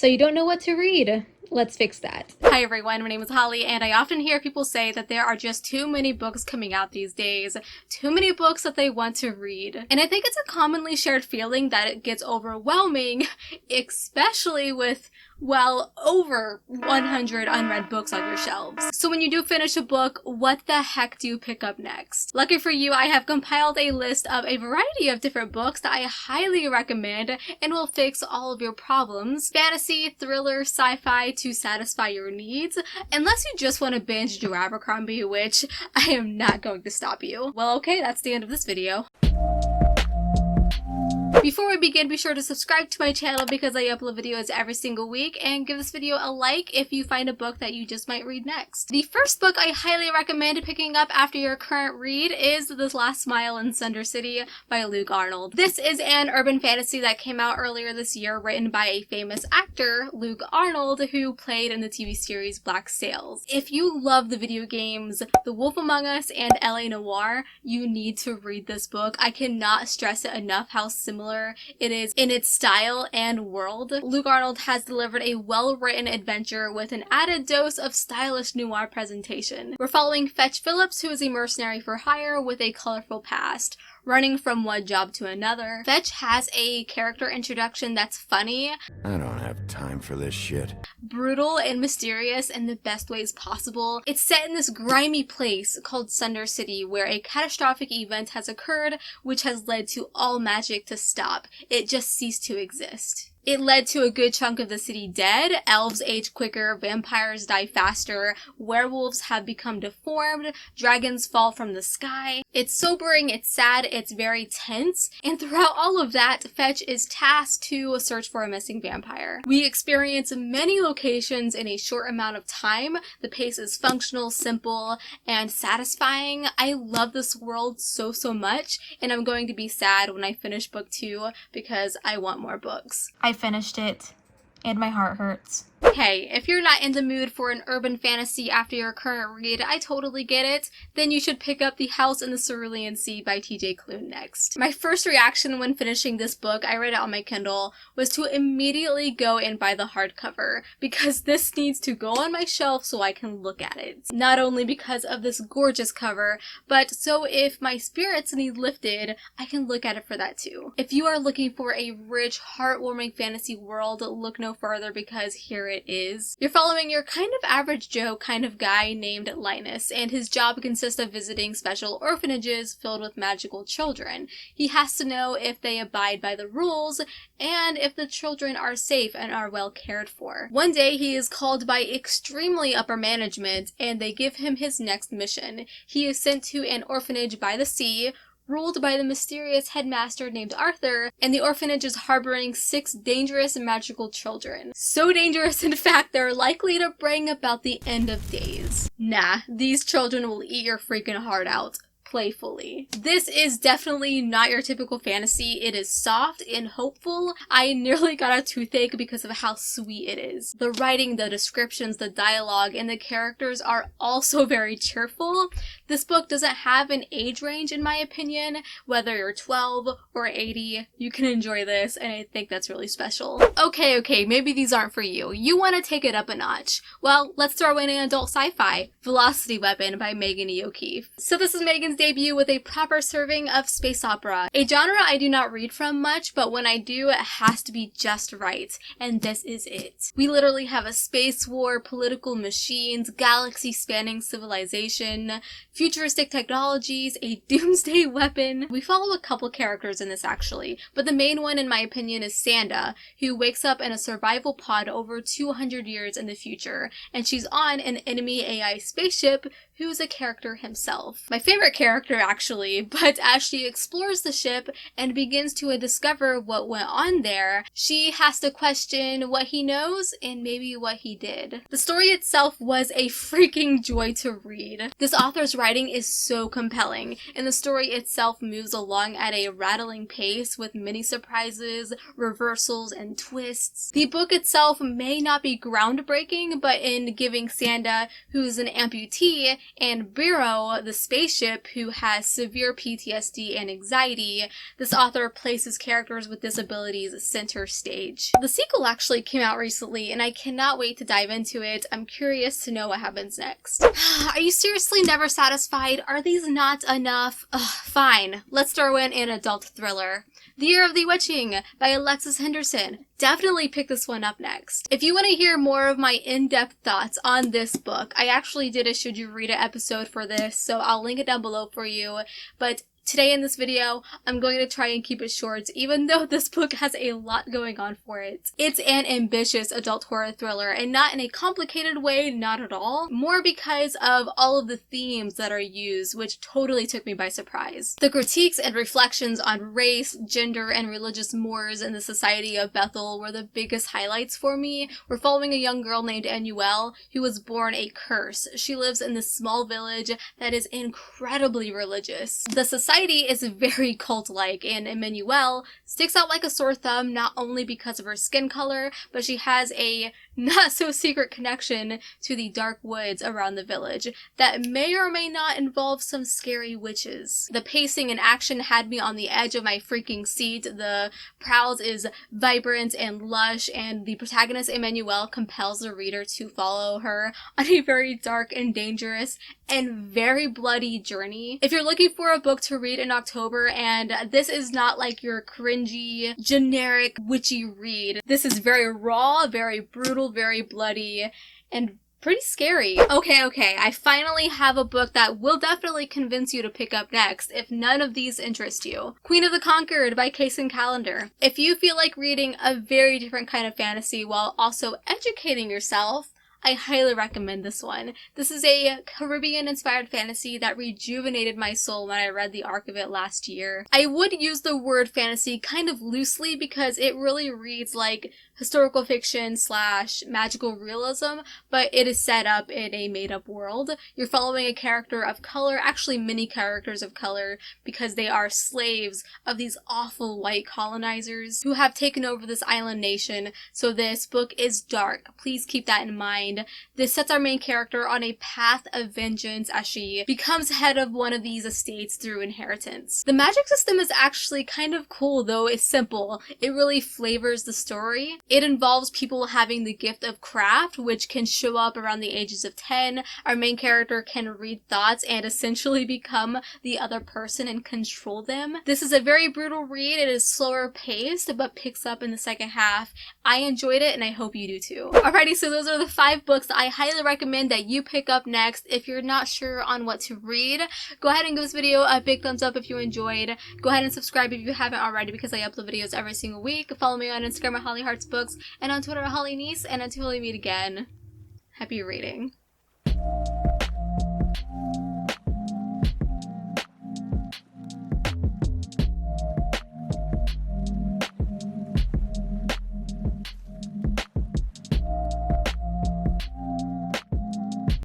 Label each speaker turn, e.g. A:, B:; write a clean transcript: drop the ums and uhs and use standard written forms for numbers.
A: So you don't know what to read. Let's fix that.
B: Hi everyone, my name is Holly, and I often hear people say that there are just too many books coming out these days, too many books that they want to read. And I think it's a commonly shared feeling that it gets overwhelming, especially with, well, over 100 unread books on your shelves. So when you do finish a book, what the heck do you pick up next? Lucky for you, I have compiled a list of a variety of different books that I highly recommend and will fix all of your problems. Fantasy, thriller, sci-fi to satisfy your needs, unless you just want to binge do Abercrombie, which I am not going to stop you. Well, okay, that's the end of this video. Before we begin, be sure to subscribe to my channel because I upload videos every single week, and give this video a like if you find a book that you just might read next. The first book I highly recommend picking up after your current read is The Last Mile in Sunder City by Luke Arnold. This is an urban fantasy that came out earlier this year, written by a famous actor, Luke Arnold, who played in the TV series Black Sails. If you love the video games The Wolf Among Us and LA Noire, you need to read this book. I cannot stress it enough how similar it is in its style and world. Luke Arnold has delivered a well-written adventure with an added dose of stylish noir presentation. We're following Fetch Phillips, who is a mercenary for hire with a colorful past. Running from one job to another, Fetch has a character introduction that's funny.
C: I don't have time for this shit.
B: Brutal and mysterious in the best ways possible. It's set in this grimy place called Sunder City, where a catastrophic event has occurred which has led to all magic to stop. It just ceased to exist. It led to a good chunk of the city dead, elves age quicker, vampires die faster, werewolves have become deformed, dragons fall from the sky. It's sobering, it's sad, it's very tense, and throughout all of that, Fetch is tasked to search for a missing vampire. We experience many locations in a short amount of time. The pace is functional, simple, and satisfying. I love this world so much, and I'm going to be sad when I finish book 2 because I want more books.
A: I finished it, and my heart hurts.
B: Hey, if you're not in the mood for an urban fantasy after your current read, I totally get it. Then you should pick up The House in the Cerulean Sea by TJ Klune next. My first reaction when finishing this book, I read it on my Kindle, was to immediately go and buy the hardcover, because this needs to go on my shelf so I can look at it. Not only because of this gorgeous cover, but so if my spirits need lifted, I can look at it for that too. If you are looking for a rich, heartwarming fantasy world, look no further because here it is. You're following your kind of average Joe kind of guy named Linus, and his job consists of visiting special orphanages filled with magical children. He has to know if they abide by the rules and if the children are safe and are well cared for. One day he is called by extremely upper management and they give him his next mission. He is sent to an orphanage by the sea, ruled by the mysterious headmaster named Arthur, and the orphanage is harboring 6 dangerous magical children. So dangerous, in fact, they're likely to bring about the end of days. Nah, these children will eat your freaking heart out. Playfully. This is definitely not your typical fantasy. It is soft and hopeful. I nearly got a toothache because of how sweet it is. The writing, the descriptions, the dialogue, and the characters are also very cheerful. This book doesn't have an age range in my opinion. Whether you're 12 or 80, you can enjoy this, and I think that's really special. Okay, maybe these aren't for you. You want to take it up a notch. Well, let's throw in an adult sci-fi. Velocity Weapon by Megan E. O'Keefe. So this is Megan's debut with a proper serving of space opera. A genre I do not read from much, but when I do, it has to be just right. And this is it. We literally have a space war, political machines, galaxy-spanning civilization, futuristic technologies, a doomsday weapon. We follow a couple characters in this actually, but the main one in my opinion is Sanda, who wakes up in a survival pod over 200 years in the future, and she's on an enemy AI spaceship who's a character himself. My favorite character actually, but as she explores the ship and begins to discover what went on there, she has to question what he knows and maybe what he did. The story itself was a freaking joy to read. This author's writing is so compelling, and the story itself moves along at a rattling pace with many surprises, reversals, and twists. The book itself may not be groundbreaking, but in giving Sanda, who's an amputee, and Biro, the spaceship, who has severe PTSD and anxiety. This author places characters with disabilities center stage. The sequel actually came out recently, and I cannot wait to dive into it. I'm curious to know what happens next. Are you seriously never satisfied? Are these not enough? Ugh, fine. Let's throw in an adult thriller. The Year of the Witching by Alexis Henderson. Definitely pick this one up next. If you want to hear more of my in-depth thoughts on this book, I actually did a Should You Read It episode for this, so I'll link it down below for you. But today in this video, I'm going to try and keep it short, even though this book has a lot going on for it. It's an ambitious adult horror thriller, and not in a complicated way, not at all. More because of all of the themes that are used, which totally took me by surprise. The critiques and reflections on race, gender, and religious mores in the society of Bethel were the biggest highlights for me. We're following a young girl named Annuelle, who was born a curse. She lives in this small village that is incredibly religious. The society is very cult-like, and Emmanuelle sticks out like a sore thumb not only because of her skin color, but she has a not-so-secret connection to the dark woods around the village that may or may not involve some scary witches. The pacing and action had me on the edge of my freaking seat. The prose is vibrant and lush, and the protagonist Emmanuelle compels the reader to follow her on a very dark and dangerous and very bloody journey. If you're looking for a book to read in October, and this is not like your cringy, generic, witchy read, this is very raw, very brutal, very bloody, and pretty scary. Okay, I finally have a book that will definitely convince you to pick up next if none of these interest you. Queen of the Conquered by Kaysen Callender. If you feel like reading a very different kind of fantasy while also educating yourself, I highly recommend this one. This is a Caribbean-inspired fantasy that rejuvenated my soul when I read the arc of it last year. I would use the word fantasy kind of loosely because it really reads like historical fiction / magical realism, but it is set up in a made-up world. You're following a character of color, actually many characters of color, because they are slaves of these awful white colonizers who have taken over this island nation, so this book is dark. Please keep that in mind. This sets our main character on a path of vengeance as she becomes head of one of these estates through inheritance. The magic system is actually kind of cool, though it's simple. It really flavors the story. It involves people having the gift of craft, which can show up around the ages of 10. Our main character can read thoughts and essentially become the other person and control them. This is a very brutal read. It is slower paced, but picks up in the second half. I enjoyed it, and I hope you do too. Alrighty, so those are the 5 books I highly recommend that you pick up next. If you're not sure on what to read, go ahead and give this video a big thumbs up if you enjoyed. Go ahead and subscribe if you haven't already, because I upload videos every single week. Follow me on Instagram at HollyHeartsBooks and on Twitter at HollyNiece. And until we meet again, happy reading.